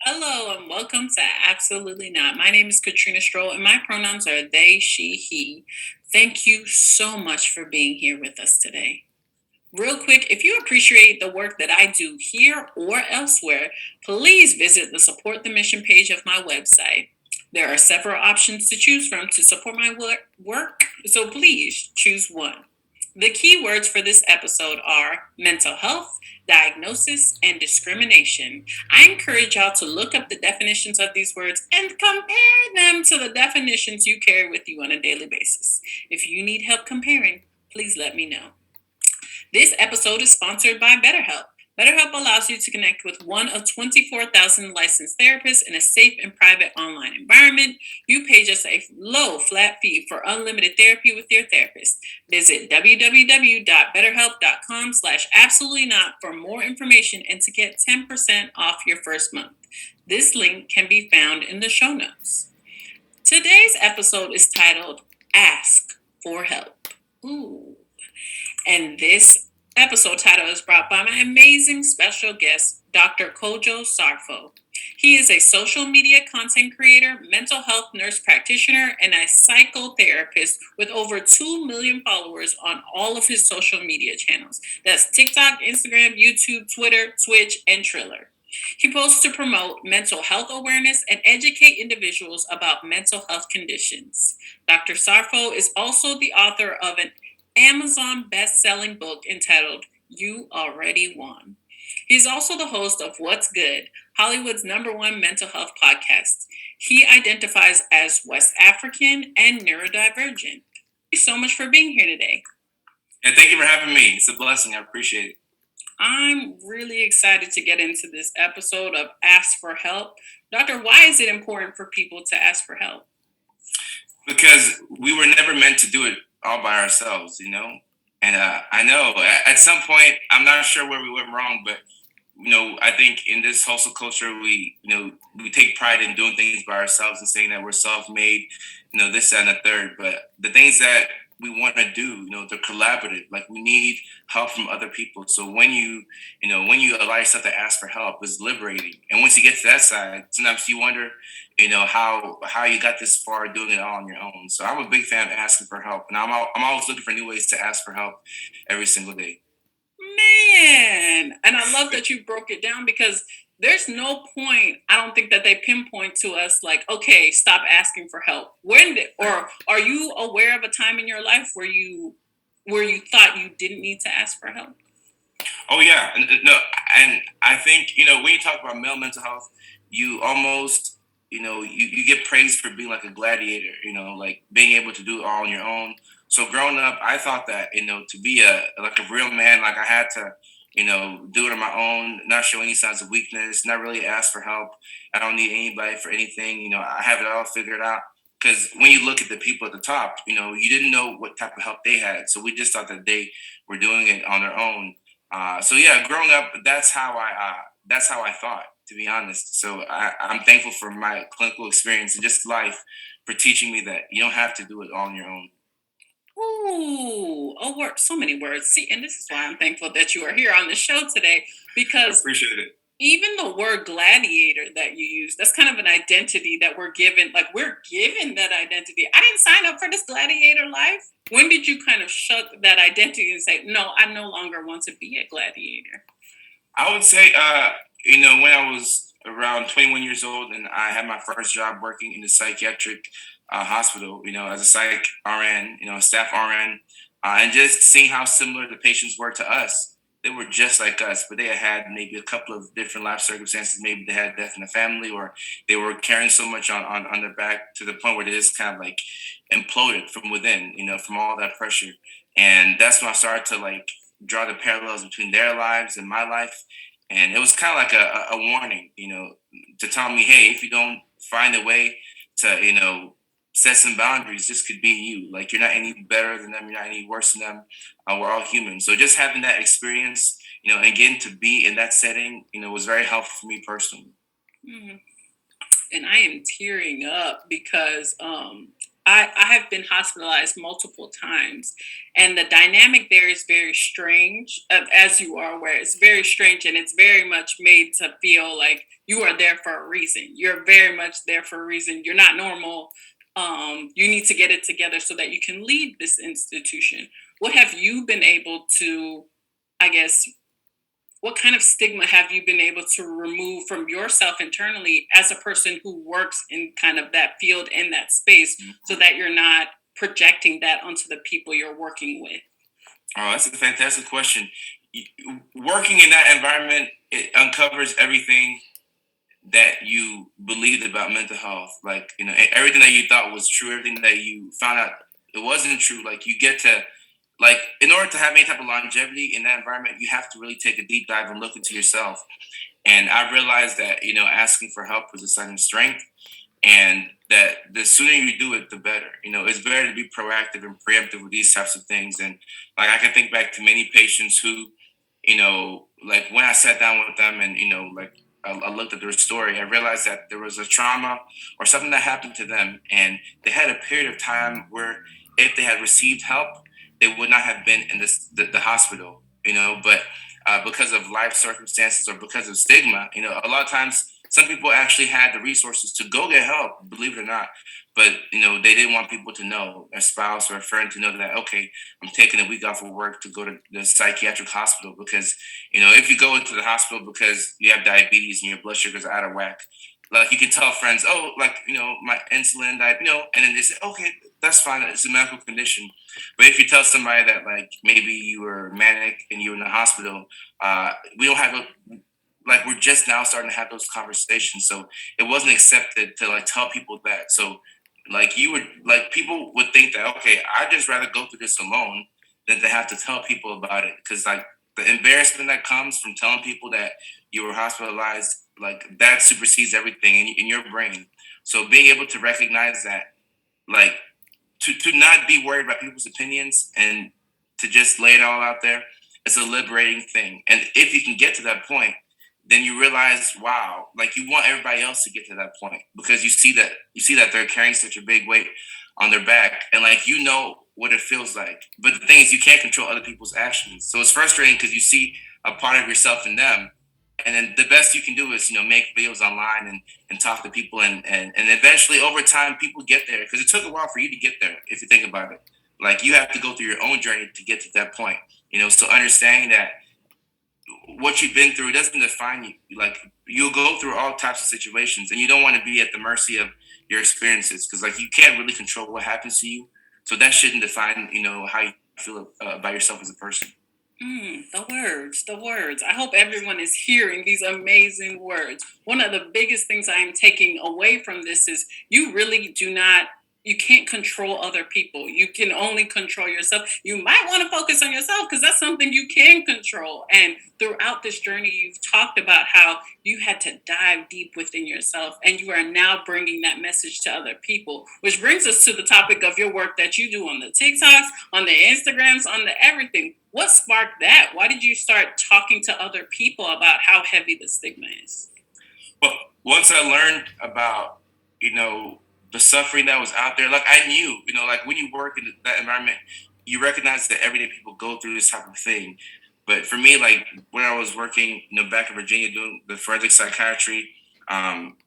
Hello and welcome to Absolutely Not. My name is Katrina Stroll and my pronouns are they, she, he. Thank you so much for being here with us today. Real quick, if you appreciate the work that I do here or elsewhere, please visit the Support the Mission page of my website. There are several options to choose from to support my work, so please choose one. The key words for this episode are mental health, diagnosis, and discrimination. I encourage y'all to look up the definitions of these words and compare them to the definitions you carry with you on a daily basis. If you need help comparing, please let me know. This episode is sponsored by BetterHelp. BetterHelp allows you to connect with one of 24,000 licensed therapists in a safe and private online environment. You pay just a low flat fee for unlimited therapy with your therapist. Visit www.betterhelp.com/absolutely-not for more information and to get 10% off your first month. This link can be found in the show notes. Today's episode is titled Ask for Help. Ooh. And this episode title is brought by my amazing special guest, Dr. Kojo Sarfo. He is a social media content creator, mental health nurse practitioner, and a psychotherapist with over 2 million followers on all of his social media channels. That's TikTok, Instagram, YouTube, Twitter, Twitch, and Triller. He posts to promote mental health awareness and educate individuals about mental health conditions. Dr. Sarfo is also the author of an Amazon best-selling book entitled You Already Won. He's also the host of What's Good, Hollywood's #1 mental health podcast. He identifies as West African and neurodivergent. Thank you so much for being here today. And thank you for having me. It's a blessing. I appreciate it. I'm really excited to get into this episode of Ask for Help. Doctor, why is it important for people to ask for help? Because we were never meant to do it all by ourselves, you know? And I know at some point, I'm not sure where we went wrong, but, I think in this hustle culture, we take pride in doing things by ourselves and saying that we're self-made, this and the third. But the things that we want to do, they're collaborative. Like we need help from other people. So when you allow yourself to ask for help, it's liberating. And once you get to that side, sometimes you wonder, how you got this far doing it all on your own. So I'm a big fan of asking for help, and I'm always looking for new ways to ask for help every single day. Man, and I love that you broke it down because there's no point. I don't think that they pinpoint to us like, okay, stop asking for help. When did, or are you aware of a time in your life where you thought you didn't need to ask for help? Oh yeah, no, and I think when you talk about male mental health, you almost you get praised for being like a gladiator, like being able to do it all on your own. So growing up, I thought that to be a real man, like I had to do it on my own, not show any signs of weakness, not really ask for help. I don't need anybody for anything. I have it all figured out. Because when you look at the people at the top, you didn't know what type of help they had. So we just thought that they were doing it on their own. So yeah, growing up, that's how I thought, to be honest. So I'm thankful for my clinical experience and just life for teaching me that you don't have to do it all on your own. Ooh, so many words. See, and this is why I'm thankful that you are here on the show today I because appreciate it. even the word gladiator that you use, that's kind of an identity that we're given. Like we're given that identity. I didn't sign up for this gladiator life. When did you kind of shut that identity and say, no, I no longer want to be a gladiator? I would say, when I was around 21 years old and I had my first job working in the psychiatric hospital, as a psych RN, staff RN, and just seeing how similar the patients were to us. They were just like us, but they had maybe a couple of different life circumstances. Maybe they had death in the family, or they were carrying so much on their back to the point where they just kind of like imploded from within, from all that pressure. And that's when I started to like draw the parallels between their lives and my life. And it was kind of like a warning, to tell me, hey, if you don't find a way to, set some boundaries, this could be you. Like you're not any better than them, you're not any worse than them. We're all human. So just having that experience, and getting to be in that setting, was very helpful for me personally. Mhm. And I am tearing up because I have been hospitalized multiple times, and the dynamic there is very strange. As you are aware, it's very strange, and it's very much made to feel like you are there for a reason. You're very much there for a reason. You're not normal. You need to get it together so that you can lead this institution. What have you been able to, I guess, what kind of stigma have you been able to remove from yourself internally as a person who works in kind of that field in that space so that you're not projecting that onto the people you're working with? Oh, that's a fantastic question. Working in that environment, it uncovers everything that you believed about mental health. Like, everything that you thought was true, everything that you found out it wasn't true. Like, you get to, like, in order to have any type of longevity in that environment, you have to really take a deep dive and look into yourself. And I realized that, asking for help was a sign of strength, and that the sooner you do it, the better. It's better to be proactive and preemptive with these types of things. And like, I can think back to many patients who, like, when I sat down with them and, like, I looked at their story, I realized that there was a trauma or something that happened to them. And they had a period of time where if they had received help, they would not have been in the hospital, but because of life circumstances or because of stigma, a lot of times some people actually had the resources to go get help, believe it or not. But, they didn't want people to know, a spouse or a friend to know that, okay, I'm taking a week off of work to go to the psychiatric hospital because, if you go into the hospital because you have diabetes and your blood sugars are out of whack, like, you can tell friends, oh, like, my insulin, and then they say, okay, that's fine. It's a medical condition. But if you tell somebody that, like, maybe you were manic and you were in the hospital, we don't have like, we're just now starting to have those conversations. So it wasn't accepted to, like, tell people that. So, like, you would, like, people would think that, okay, I'd just rather go through this alone than to have to tell people about it. Because, like, the embarrassment that comes from telling people that you were hospitalized, like, that supersedes everything in your brain. So being able to recognize that, like, to not be worried about people's opinions and to just lay it all out there, it's a liberating thing. And if you can get to that point, then you realize, wow, like, you want everybody else to get to that point because you see that they're carrying such a big weight on their back, and, like, what it feels like. But the thing is, you can't control other people's actions, so it's frustrating because you see a part of yourself in them, and then the best you can do is, make videos online and talk to people, and eventually over time people get there because it took a while for you to get there. If you think about it, like, you have to go through your own journey to get to that point. So understanding that what you've been through doesn't define you. Like, you'll go through all types of situations, and you don't want to be at the mercy of your experiences because, like, you can't really control what happens to you. So that shouldn't define, how you feel about yourself as a person. The words, the words. I hope everyone is hearing these amazing words. One of the biggest things I am taking away from this is you really do not, you can't control other people. You can only control yourself. You might want to focus on yourself because that's something you can control. And throughout this journey, you've talked about how you had to dive deep within yourself and you are now bringing that message to other people, which brings us to the topic of your work that you do on the TikToks, on the Instagrams, on the everything. What sparked that? Why did you start talking to other people about how heavy the stigma is? But once I learned about, you know, the suffering that was out there, like, I knew, like, when you work in that environment, you recognize that everyday people go through this type of thing. But for me, like, when I was working, back in Virginia doing the forensic psychiatry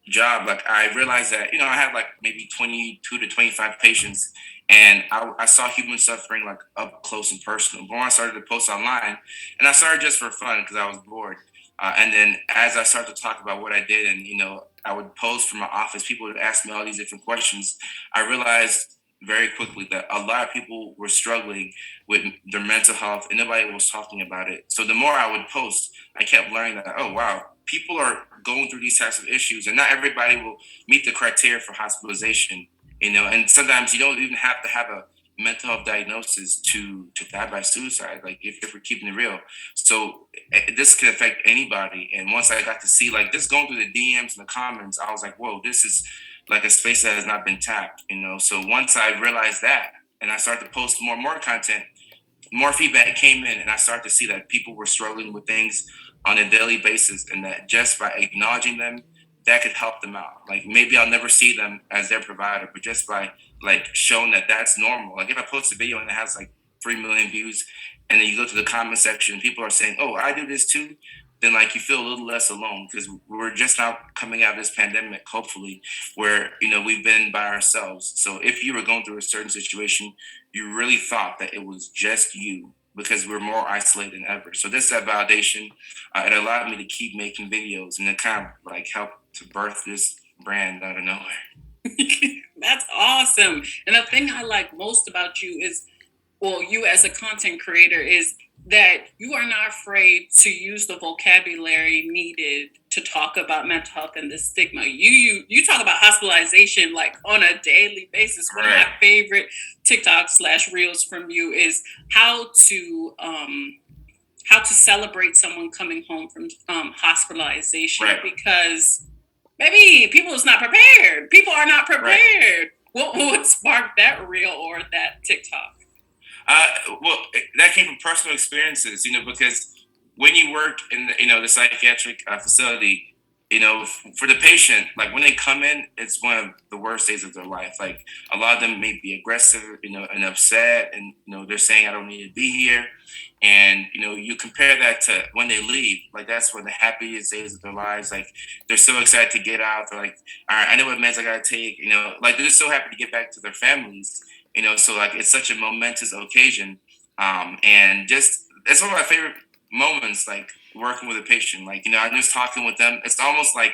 job, like, I realized that, I had like maybe 22 to 25 patients, and I saw human suffering, like, up close and personal. But when I started to post online, and I started just for fun because I was bored. And then as I started to talk about what I did, and, I would post from my office, people would ask me all these different questions. I realized very quickly that a lot of people were struggling with their mental health and nobody was talking about it. So the more I would post, I kept learning that, oh, wow, people are going through these types of issues, and not everybody will meet the criteria for hospitalization, and sometimes you don't even have to have a mental health diagnosis to die by suicide, like, if we're keeping it real. So this can affect anybody. And once I got to see, like, just going through the DMs and the comments, I was like, whoa, this is like a space that has not been tapped. So once I realized that and I started to post more and more content, more feedback came in, and I started to see that people were struggling with things on a daily basis, and that just by acknowledging them, that could help them out. Like, maybe I'll never see them as their provider, but just by like shown that that's normal. Like if I post a video and it has like 3 million views, and then you go to the comment section, people are saying, "Oh, I do this too." Then like you feel a little less alone because we're just now coming out of this pandemic, hopefully, where we've been by ourselves. So if you were going through a certain situation, you really thought that it was just you because we're more isolated than ever. So this that validation, it allowed me to keep making videos and it kind of like helped to birth this brand out of nowhere. That's awesome. And the thing I like most about you is, well, you as a content creator, is that you are not afraid to use the vocabulary needed to talk about mental health and the stigma. You talk about hospitalization like on a daily basis. One of my Right, favorite TikTok slash reels from you is how to celebrate someone coming home from hospitalization, right. because maybe people is not prepared. People are not Right. prepared. What sparked that reel or that TikTok? Uh, well, that came from personal experiences, because when you work in the psychiatric facility, for the patient, like when they come in, it's one of the worst days of their life. Like a lot of them may be aggressive, and upset, and they're saying, "I don't need to be here," and you compare that to when they leave, like that's one of the happiest days of their lives. Like they're so excited to get out. They're like, "All right, I know what meds I gotta take," like they're just so happy to get back to their families. So like it's such a momentous occasion, and just it's one of my favorite moments, like working with a patient. Like I'm just talking with them. It's almost like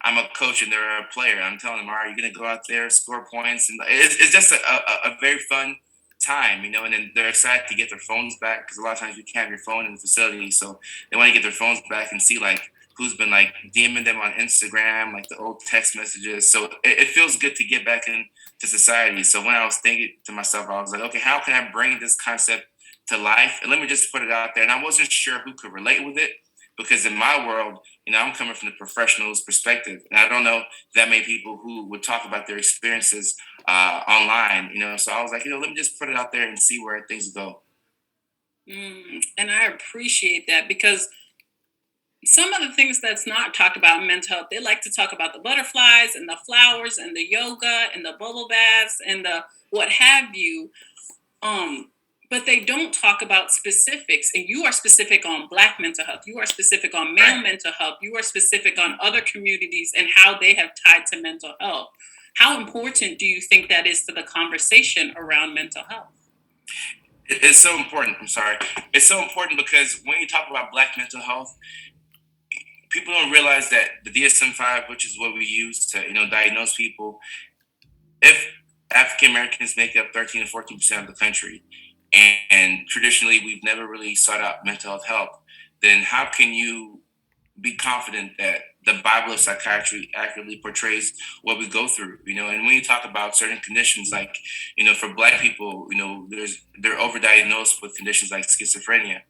I'm a coach and they're a player. I'm telling them, "All right, you're gonna go out there, score points," and it's just a very fun time, and then they're excited to get their phones back because a lot of times you can't have your phone in the facility, so they want to get their phones back and see like who's been like DMing them on Instagram, like the old text messages. So it feels good to get back into society. So when I was thinking to myself, I was like, okay, how can I bring this concept to life? And let me just put it out there. And I wasn't sure who could relate with it because in my world, I'm coming from the professional's perspective, and I don't know that many people who would talk about their experiences online. So I was like, let me just put it out there and see where things go. And I appreciate that, because some of the things that's not talked about in mental health, they like to talk about the butterflies and the flowers and the yoga and the bubble baths and the what have you. Um, but they don't talk about specifics. And you are specific on Black mental health. You are specific on Right. male mental health. You are specific on other communities and how they have tied to mental health. How important do you think that is to the conversation around mental health? It's so important. I'm sorry. It's so important because when you talk about Black mental health, people don't realize that the DSM-5, which is what we use to diagnose people, if African Americans make up 13 to 14% of the country, and traditionally we've never really sought out mental health help, then how can you be confident that the Bible of psychiatry accurately portrays what we go through? And when you talk about certain conditions, like for Black people, they're overdiagnosed with conditions like schizophrenia.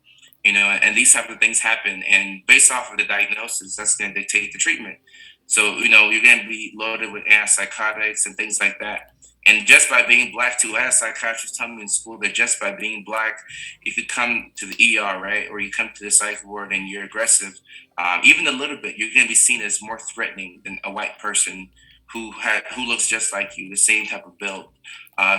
And these type of things happen, and based off of the diagnosis, that's going to dictate the treatment. So you're going to be loaded with antipsychotics and things like that. And just by being Black too, I had a psychiatrist tell me in school that just by being Black, if you come to the ER, right, or you come to the psych ward and you're aggressive, even a little bit, you're going to be seen as more threatening than a white person who looks just like you, the same type of build.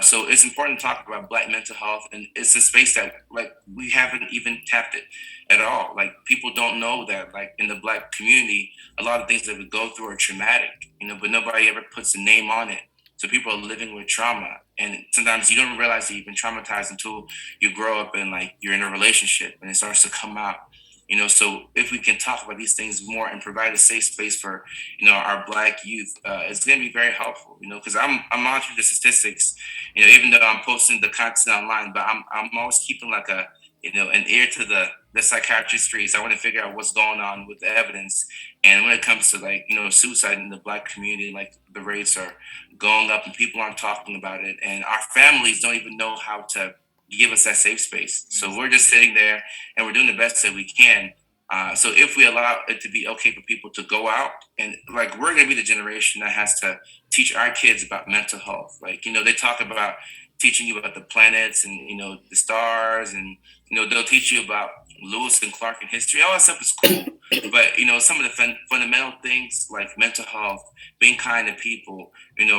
So it's important to talk about Black mental health, and it's a space that like we haven't even tapped it at all. Like people don't know that like in the Black community, a lot of things that we go through are traumatic, but nobody ever puts a name on it. So people are living with trauma, and sometimes you don't realize that you've been traumatized until you grow up and like you're in a relationship and it starts to come out. So if we can talk about these things more and provide a safe space for our Black youth, it's going to be very helpful. Because I'm monitoring the statistics. Even though I'm posting the content online, but I'm always keeping like a an ear to the psychiatry streets. I want to figure out what's going on with the evidence. And when it comes to like suicide in the Black community, like the rates are going up and people aren't talking about it, and our families don't even know how to give us that safe space. So we're just sitting there and we're doing the best that we can. So if we allow it to be okay for people to go out, and like we're going to be the generation that has to teach our kids about mental health. Like they talk about teaching you about the planets and the stars, and they'll teach you about Lewis and Clark in history. All that stuff is cool, but some of the fundamental things like mental health, being kind to people,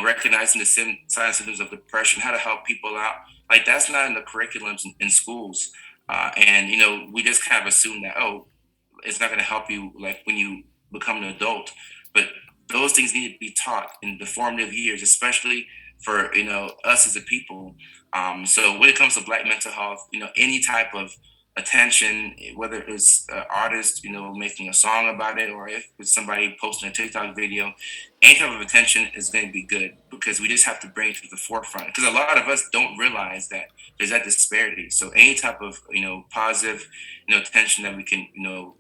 recognizing the signs symptoms of depression, how to help people out, like that's not in the curriculums in schools, and we just kind of assume that, oh, it's not going to help you like when you become an adult, but those things need to be taught in the formative years, especially for us as a people. So when it comes to Black mental health, any type of attention, whether it's an artist, making a song about it, or if it's somebody posting a TikTok video, any type of attention is going to be good because we just have to bring it to the forefront. Because a lot of us don't realize that there's that disparity. So any type of positive attention that we can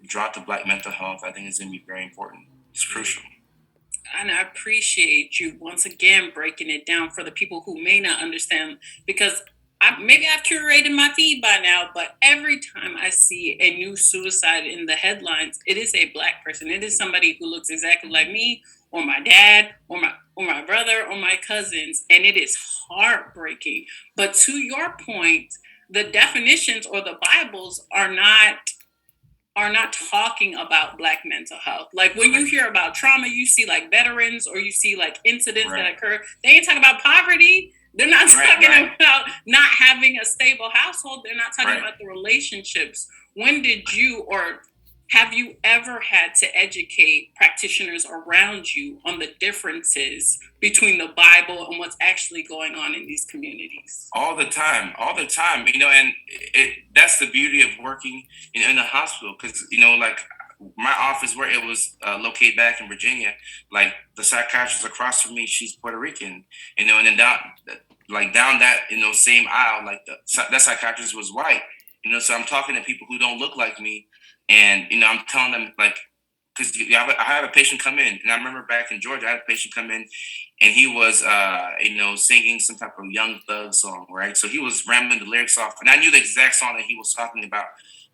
draw to Black mental health, I think is going to be very important. It's crucial. And I appreciate you once again breaking it down for the people who may not understand, because maybe I've curated my feed by now, but every time I see a new suicide in the headlines, it is a Black person. It is somebody who looks exactly like me, or my dad, or my brother, or my cousins, and it is heartbreaking. But to your point, the definitions or the Bibles are not talking about Black mental health. Like when you hear about trauma, you see like veterans or you see like incidents that occur. They ain't talking about poverty. They're not talking about not having a stable household. They're not talking about the relationships. When did you, or have you ever had to educate practitioners around you on the differences between the Bible and what's actually going on in these communities? All the time, all the time. And that's the beauty of working in a hospital, because like my office where it was located back in Virginia, like the psychiatrist across from me, she's Puerto Rican, and then down that same aisle, like that psychiatrist was white, so I'm talking to people who don't look like me, and I'm telling them like, because I had a patient come in, and I remember back in Georgia, I had a patient come in, and he was, singing some type of Young Thug song, right? So he was rambling the lyrics off, and I knew the exact song that he was talking about.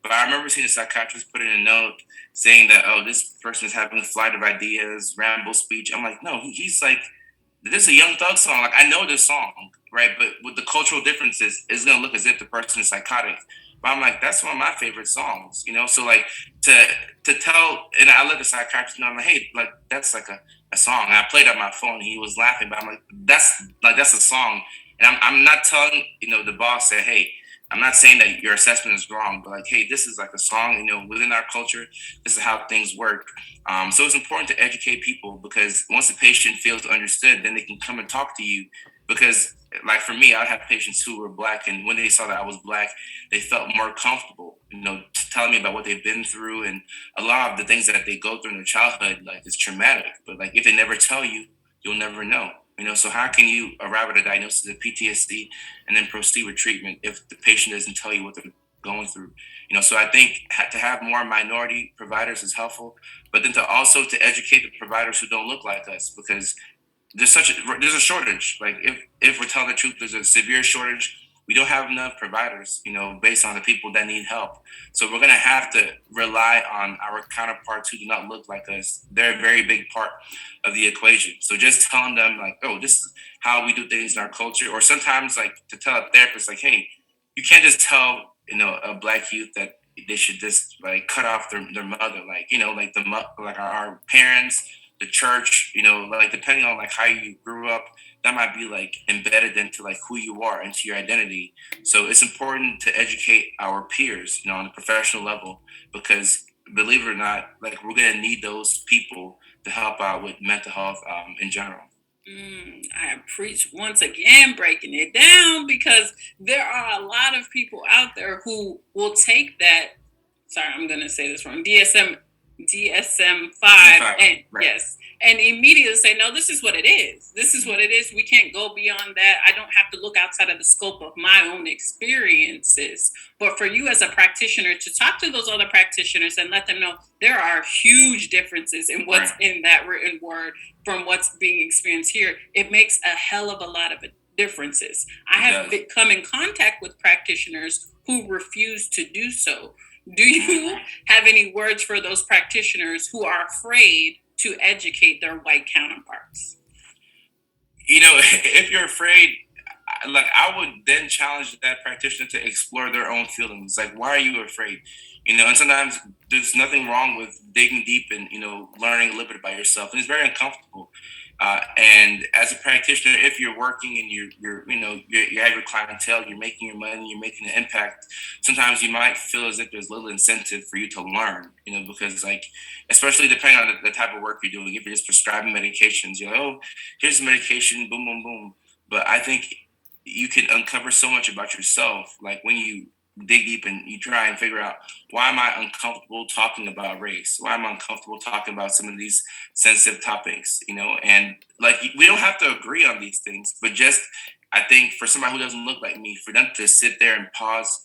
But I remember seeing a psychiatrist put in a note saying that, oh, this person is having a flight of ideas, ramble speech. I'm like, no, he's like, this is a Young Thug song. Like, I know this song, right? But with the cultural differences, it's gonna look as if the person is psychotic. But I'm like, that's one of my favorite songs, So like to tell, and I let the psychiatrist know, I'm like, hey, like that's like a song. And I played on my phone. And he was laughing, but I'm like, that's a song. And I'm not telling the boss that, hey, I'm not saying that your assessment is wrong, but like, hey, this is like a song. Within our culture, this is how things work. So it's important to educate people, because once the patient feels understood, then they can come and talk to you. Because like for me, I have patients who were Black, and when they saw that I was Black, they felt more comfortable, telling me about what they've been through, and a lot of the things that they go through in their childhood, like it's traumatic. But like if they never tell you, you'll never know. So how can you arrive at a diagnosis of PTSD and then proceed with treatment if the patient doesn't tell you what they're going through? So I think to have more minority providers is helpful, but then to also to educate the providers who don't look like us, because there's a shortage. Like if we're telling the truth, there's a severe shortage. We don't have enough providers, based on the people that need help. So we're gonna have to rely on our counterparts who do not look like us. They're a very big part of the equation. So just telling them like, oh, this is how we do things in our culture, or sometimes like to tell a therapist like, hey, you can't just tell a Black youth that they should just like cut off their mother, like like like our parents, the church, like depending on like how you grew up, that might be like embedded into like who you are, into your identity. So it's important to educate our peers, on a professional level, because believe it or not, like we're gonna need those people to help out with mental health in general. I preach once again breaking it down, because there are a lot of people out there who will take that. Sorry, I'm going to say this wrong. DSM five, and yes, and immediately say, no, this is what it is. This is what it is. We can't go beyond that. I don't have to look outside of the scope of my own experiences. But for you as a practitioner to talk to those other practitioners and let them know there are huge differences in what's in that written word from what's being experienced here, it makes a hell of a lot of differences. I have come in contact with practitioners who refuse to do so. Do you have any words for those practitioners who are afraid to educate their white counterparts? If you're afraid, like I would then challenge that practitioner to explore their own feelings. Like, why are you afraid? And sometimes there's nothing wrong with digging deep and learning a little bit about yourself, and it's very uncomfortable. And as a practitioner, if you're working and you have your clientele, you're making your money, you're making an impact. Sometimes you might feel as if there's little incentive for you to learn, because like, especially depending on the type of work you're doing. If you're just prescribing medications, you're like, oh, here's the medication, boom, boom, boom. But I think you can uncover so much about yourself, like when you dig deep and you try and figure out, why am I uncomfortable talking about race? Why am I uncomfortable talking about some of these sensitive topics? And like, we don't have to agree on these things, but just, I think for somebody who doesn't look like me, for them to sit there and pause,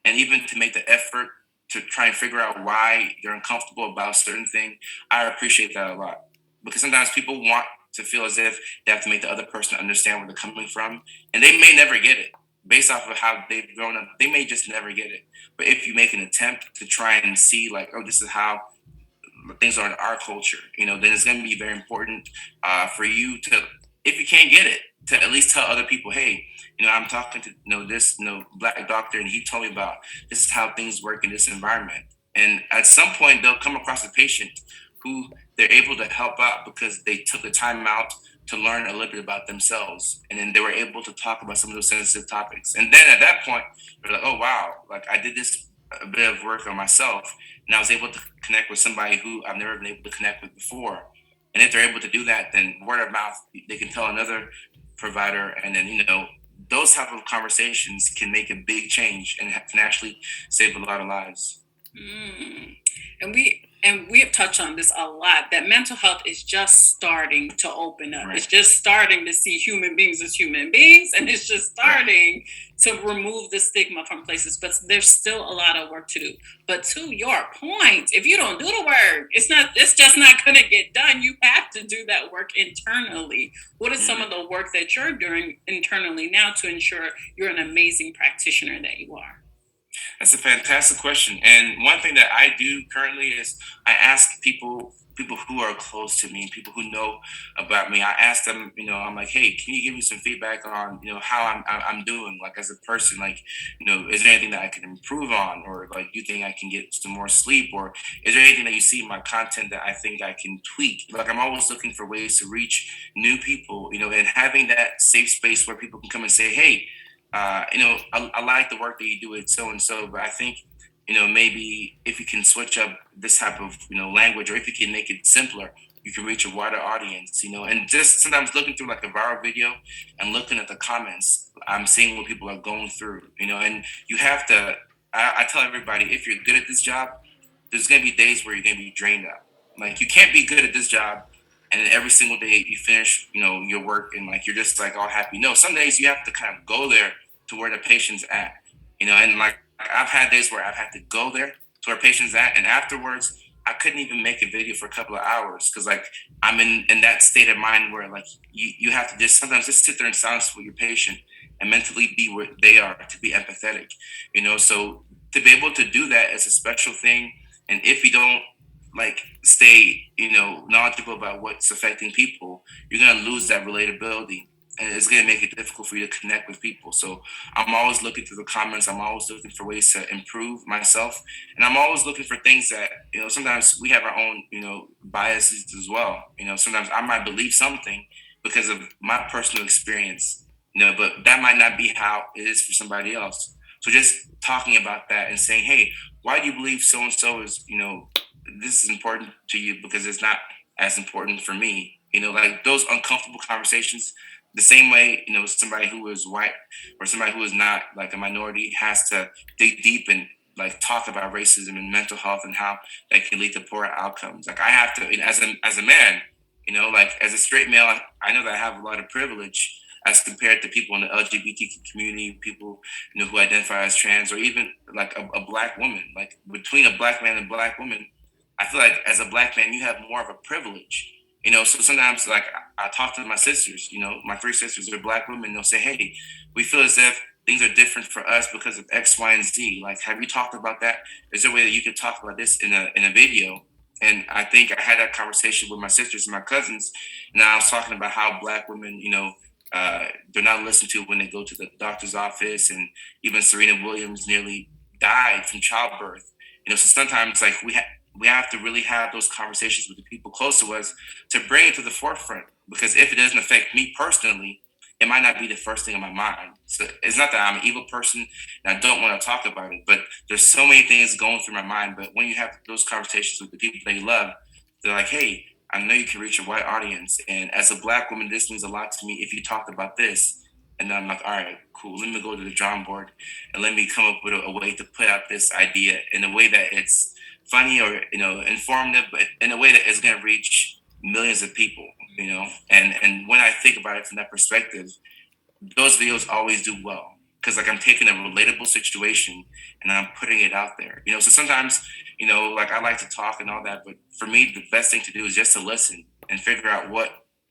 and even to make the effort to try and figure out why they're uncomfortable about a certain thing, I appreciate that a lot. Because sometimes people want to feel as if they have to make the other person understand where they're coming from, and they may never get it. Based off of how they've grown up, they may just never get it. But if you make an attempt to try and see, like, oh, this is how things are in our culture, then it's going to be very important for you to, if you can't get it, to at least tell other people, hey, I'm talking to this black doctor, and he told me about this is how things work in this environment. And at some point, they'll come across a patient who they're able to help out because they took the time out to learn a little bit about themselves, and then they were able to talk about some of those sensitive topics. And then at that point, they're like, oh wow, like I did this a bit of work on myself, and I was able to connect with somebody who I've never been able to connect with before. And if they're able to do that, then word of mouth, they can tell another provider, and then those type of conversations can make a big change and can actually save a lot of lives. Mm. And we have touched on this a lot, that mental health is just starting to open up. Right. It's just starting to see human beings as human beings, and it's just starting to remove the stigma from places. But there's still a lot of work to do. But to your point, if you don't do the work, it's just not gonna get done. You have to do that work internally. What is some of the work that you're doing internally now to ensure you're an amazing practitioner that you are? That's a fantastic question. And one thing that I do currently is I ask people who are close to me, people who know about me. I ask them, I'm like, hey, can you give me some feedback on, how I'm doing, like as a person, like, is there anything that I can improve on, or like, you think I can get some more sleep, or is there anything that you see in my content that I think I can tweak? Like, I'm always looking for ways to reach new people, and having that safe space where people can come and say, hey, I like the work that you do with so and so, but I think, maybe if you can switch up this type of, language, or if you can make it simpler, you can reach a wider audience, and just sometimes looking through like a viral video and looking at the comments, I'm seeing what people are going through, and you have to, I tell everybody, if you're good at this job, there's going to be days where you're going to be drained out. Like, you can't be good at this job and then every single day you finish, your work, and like you're just like all happy. No, some days you have to kind of go there to where the patient's at, and like I've had days where I've had to go there to where patient's at, and afterwards I couldn't even make a video for a couple of hours because like I'm in that state of mind where like you have to just sometimes just sit there in silence with your patient and mentally be where they are, to be empathetic, so to be able to do that is a special thing. And if you don't like stay, knowledgeable about what's affecting people, you're gonna lose that relatability, and it's gonna make it difficult for you to connect with people. So I'm always looking through the comments. I'm always looking for ways to improve myself, and I'm always looking for things that sometimes we have our own biases as well. Sometimes I might believe something because of my personal experience, but that might not be how it is for somebody else. So just talking about that and saying, hey, why do you believe so and so is this is important to you because it's not as important for me. Like those uncomfortable conversations, the same way, somebody who is white or somebody who is not like a minority has to dig deep and like talk about racism and mental health and how that can lead to poor outcomes. Like I have to, as a man, like as a straight male, I know that I have a lot of privilege as compared to people in the LGBTQ community, people who identify as trans, or even like a black woman. Like between a black man and black woman, I feel like as a black man, you have more of a privilege. So sometimes like I talk to my sisters, my three sisters are black women. They'll say, hey, we feel as if things are different for us because of X, Y, and Z. Like, have you talked about that? Is there a way that you could talk about this in a video? And I think I had that conversation with my sisters and my cousins, and I was talking about how black women, they're not listened to when they go to the doctor's office, and even Serena Williams nearly died from childbirth. So sometimes like we have to really have those conversations with the people close to us to bring it to the forefront. Because if it doesn't affect me personally, it might not be the first thing in my mind. So it's not that I'm an evil person and I don't want to talk about it, but there's so many things going through my mind. But when you have those conversations with the people that you love, they're like, hey, I know you can reach a wide audience. And as a black woman, this means a lot to me if you talked about this. And then I'm like, all right, cool. Let me go to the drawing board and let me come up with a way to put out this idea in a way that it's funny or informative, but in a way that is going to reach millions of people. And when I think about it from that perspective, those videos always do well because like I'm taking a relatable situation and I'm putting it out there. So sometimes like I like to talk and all that, but for me the best thing to do is just to listen and figure out what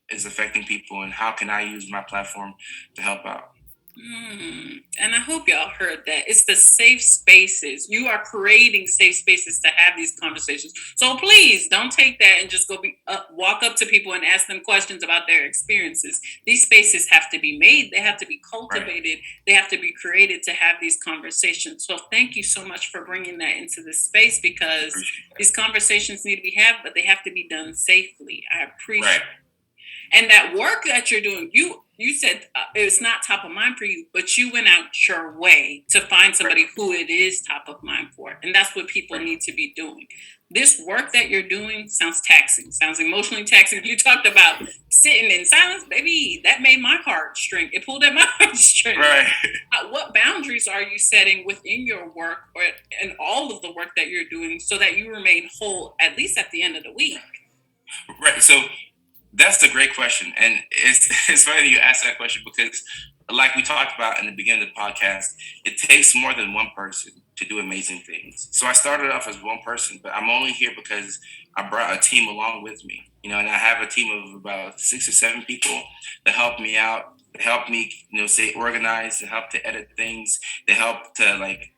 is affecting people and how can I use my platform to help out. And I hope y'all heard that. It's the safe spaces. You are creating safe spaces to have these conversations. So please don't take that and just walk up to people and ask them questions about their experiences. These spaces have to be made. They have to be Right. cultivated. They have to be created to have these conversations. So thank you so much for bringing that into this space because Appreciate that. these conversations need to be had, but they have to be done safely. I Right. appreciate. And that work that you're doing, you said it's not top of mind for you, but you went out your way to find Right. somebody who it is top of mind for, and that's what people Right. need to be doing. This work that you're doing sounds taxing, sounds emotionally taxing. You talked about sitting in silence, baby. That made my heart string. It pulled at my heartstrings. Right. What boundaries are you setting within your work or and all of the work that you're doing so that you remain whole at least at the end of the week? Right. So that's a great question, and it's funny that you asked that question because, like we talked about in the beginning of the podcast, it takes more than one person to do amazing things. So I started off as one person, but I'm only here because I brought a team along with me. And I have a team of about 6 or 7 people that help me out, that help me, stay organized, that help to edit things, that help to like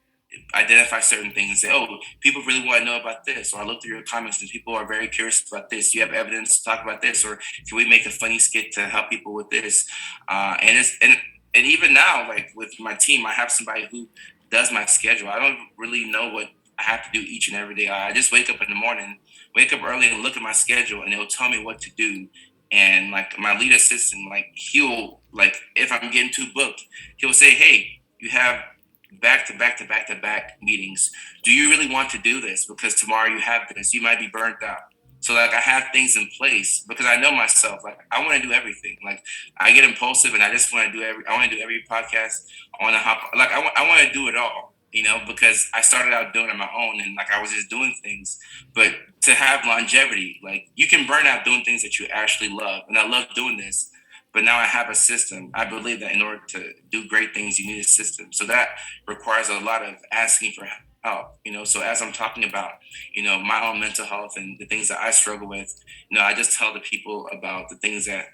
identify certain things and say, oh, people really want to know about this. Or I look through your comments and people are very curious about this. Do you have evidence to talk about this? Or can we make a funny skit to help people with this? And even now, like with my team, I have somebody who does my schedule. I don't really know what I have to do each and every day. I just wake up in the morning, wake up early and look at my schedule and it'll tell me what to do. And like my lead assistant, like he'll like if I'm getting too booked, he'll say, hey, you have back to back to back to back meetings. Do you really want to do this? Because tomorrow you have this. You might be burnt out. So like I have things in place because I know myself. Like I want to do everything. Like I get impulsive and I just want to do every. I want to do every podcast. I want to hop. Like I want to do it all. Because I started out doing it on my own and like I was just doing things. But to have longevity, like you can burn out doing things that you actually love, and I love doing this. But now I have a system. I believe that in order to do great things, you need a system. So that requires a lot of asking for help. So as I'm talking about, my own mental health and the things that I struggle with, I just tell the people about the things that,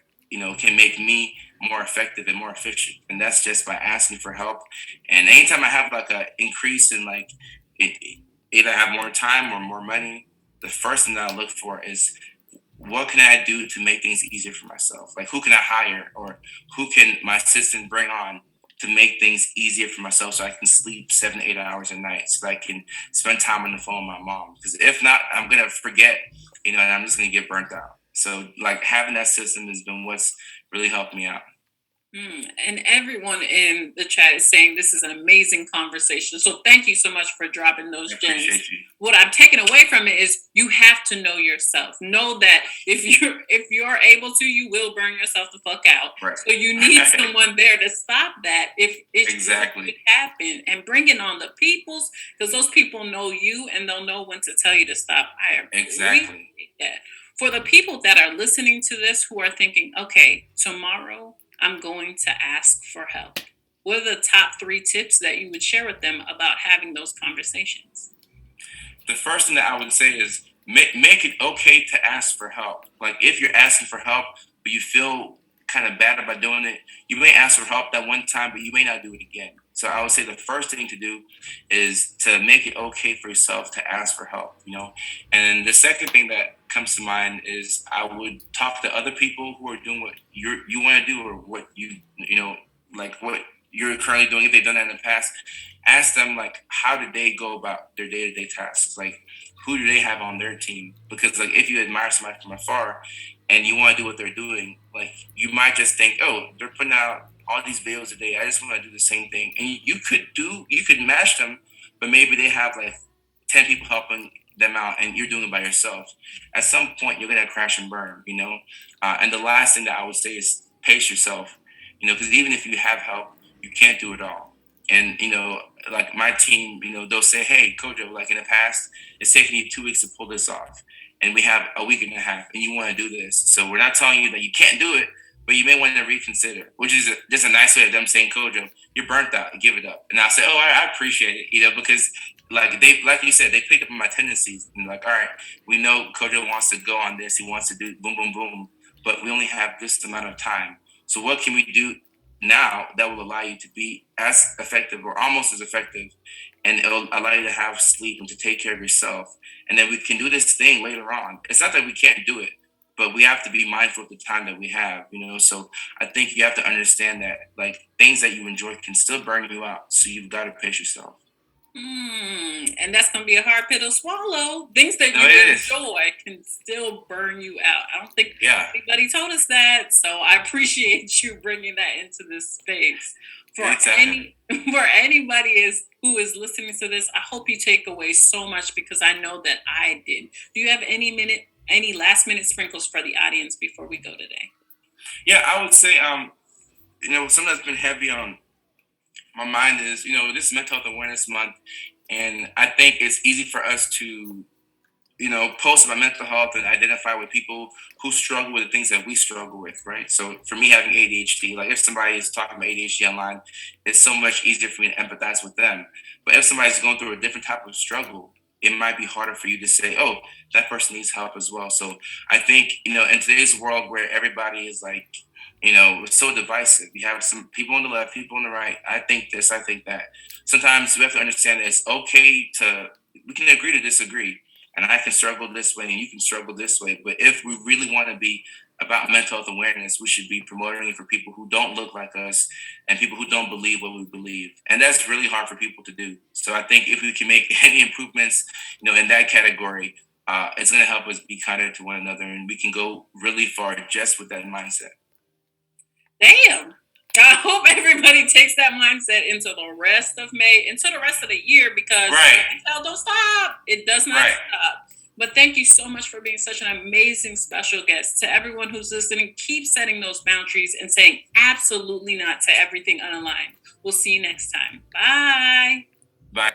can make me more effective and more efficient. And that's just by asking for help. And anytime I have like a increase in like either I have more time or more money, the first thing that I look for is what can I do to make things easier for myself? Like who can I hire or who can my assistant bring on to make things easier for myself so I can sleep 7 to 8 hours a night so that I can spend time on the phone with my mom. Because if not, I'm gonna forget, and I'm just gonna get burnt out. So like having that system has been what's really helped me out. And everyone in the chat is saying this is an amazing conversation. So thank you so much for dropping those I gems. appreciate you. What I'm taking away from it is you have to know yourself. Know that if you're able to, you will burn yourself the fuck out. Right. So you need someone there to stop that if it Exactly. could happen and bring it on the peoples because those people know you and they'll know when to tell you to stop. I Exactly. appreciate that. For the people that are listening to this who are thinking, okay, tomorrow I'm going to ask for help. What are the top 3 tips that you would share with them about having those conversations? The first thing that I would say is make it okay to ask for help. Like if you're asking for help, but you feel kind of bad about doing it, you may ask for help that one time, but you may not do it again. So I would say the first thing to do is to make it okay for yourself to ask for help. And the second thing that comes to mind is I would talk to other people who are doing what you want to do or what like what you're currently doing, if they've done that in the past, ask them like how did they go about their day-to-day tasks, like who do they have on their team, because like if you admire somebody from afar and you want to do what they're doing, like you might just think, oh, they're putting out all these videos a day, I just want to do the same thing, and you could match them, but maybe they have like 10 people helping them out and you're doing it by yourself. At some point you're gonna crash and burn, and the last thing that I would say is pace yourself, because even if you have help, you can't do it all. And like my team, they'll say, "Hey, Kojo, like in the past, it's taken you 2 weeks to pull this off, and we have a week and a half, and you want to do this. So we're not telling you that you can't do it, but you may want to reconsider." Which is just a nice way of them saying, "Kojo, you're burnt out. Give it up." And I'll say, "Oh, I appreciate it," because like you said, they picked up on my tendencies, and like, all right, we know Kojo wants to go on this, he wants to do boom, boom, boom, but we only have this amount of time. So what can we do now that will allow you to be as effective or almost as effective, and it'll allow you to have sleep and to take care of yourself, and then we can do this thing later on. It's not that we can't do it, but we have to be mindful of the time that we have, so I think you have to understand that like things that you enjoy can still burn you out, so you've got to pace yourself. And that's going to be a hard pill to swallow. Things that No, you it is. enjoy can still burn you out. I don't think Yeah, anybody told us that, so I appreciate you bringing that into this space. For exactly. any for anybody who is listening to this, I hope you take away so much because I know that I did. Do you have any last minute sprinkles for the audience before we go today? Yeah, I would say something that's been heavy on my mind is, this is Mental Health Awareness Month, and I think it's easy for us to, post about mental health and identify with people who struggle with the things that we struggle with, right? So for me having ADHD, like if somebody is talking about ADHD online, it's so much easier for me to empathize with them. But if somebody's going through a different type of struggle, it might be harder for you to say, oh, that person needs help as well. So I think, in today's world where everybody is like, it's so divisive. You have some people on the left, people on the right. I think this, I think that. Sometimes we have to understand that it's okay we can agree to disagree. And I can struggle this way and you can struggle this way. But if we really want to be about mental health awareness, we should be promoting it for people who don't look like us and people who don't believe what we believe. And that's really hard for people to do. So I think if we can make any improvements, in that category, it's going to help us be kinder to one another and we can go really far just with that mindset. Damn. I hope everybody takes that mindset into the rest of May, into the rest of the year, because Right. don't stop. It does not Right. stop. But thank you so much for being such an amazing special guest. To everyone who's listening, keep setting those boundaries and saying absolutely not to everything unaligned. We'll see you next time. Bye. Bye.